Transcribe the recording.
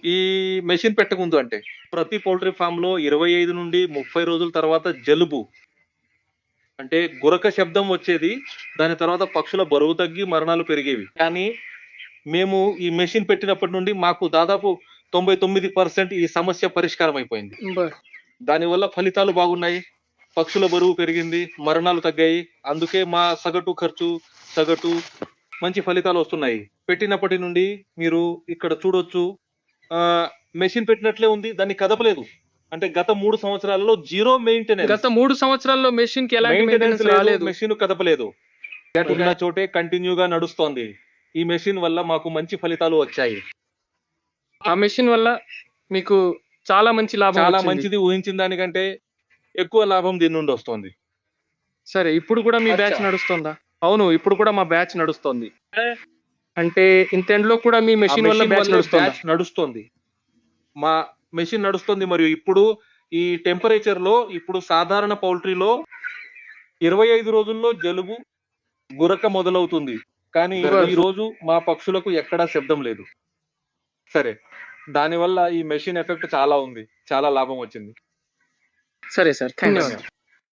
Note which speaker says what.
Speaker 1: ఈ మెషిన్ పెట్టకముందు అంటే ప్రతి పౌల్ట్రీ ఫామ్ లో 25 నుండి 30 రోజుల తర్వాత జలుబు అంటే గురక శబ్దం వచ్చేది. దాని తర్వాత పక్షుల బరువు తగ్గి మరణాలు పెరిగేవి. కానీ మేము ఈ మెషిన్ పెట్టినప్పటి నుండి మాకు దాదాపు 99% ఈ సమస్య పరిష్కారం అయిపోయింది.
Speaker 2: బర్
Speaker 1: దానివల్ల ఫలితాలు బాగున్నాయి. పక్షుల బరువు పెరిగింది, మరణాలు తగ్గాయి. అందుకే మా సగటు మంచి ఫలితాలు వస్తున్నాయి. పెట్టినప్పటి నుండి మీరు ఇక్కడ చూడొచ్చు. మెషిన్ పెట్టినట్లే ఉంది, దాన్ని కదపలేదు. అంటే గత 3 సంవత్సరాలలో జీరో మెయింటెనెన్స్.
Speaker 2: గత 3 సంవత్సరాల్లో మెషిన్ కి ఎలాంటి మెయింటెనెన్స్ రాలేదు.
Speaker 1: మెషిన్ కదపలేదు. ఉన్న చోటే కంటిన్యూగా నడుస్తోంది. ఈ మెషిన్ వల్ల మాకు మంచి ఫలితాలు వచ్చాయి.
Speaker 2: ఆ మెషిన్ వల్ల మీకు చాలా మంచి లాభం
Speaker 1: చాలా
Speaker 2: వచ్చింది.
Speaker 1: మంచిది. ఊహించిన దానికంటే ఎక్కువ లాభం దీని నుండి వస్తుంది.
Speaker 2: సరే, ఇప్పుడు కూడా మీ బ్యాచ్ నడుస్తుందా? అవును, ఇప్పుడు కూడా మా బ్యాచ్ నడుస్తుంది. అంటే ఇంతెండ్లో కూడా మీ మెషిన్ వల్ల బ్యాచ్
Speaker 1: నడుస్తుంది. మా మెషిన్ నడుస్తుంది. మరియు ఇప్పుడు ఈ టెంపరేచర్ లో ఇప్పుడు సాధారణ పౌల్ట్రీలో 25 రోజుల్లో జలుబు గురక మొదలవుతుంది. కానీ ఈ రోజు మా పక్షులకు ఎక్కడా శబ్దం లేదు. సరే, దానివల్ల ఈ మెషిన్ ఎఫెక్ట్ చాలా ఉంది. చాలా లాభం వచ్చింది.
Speaker 2: సరే సార్, ధన్యవాదాలు.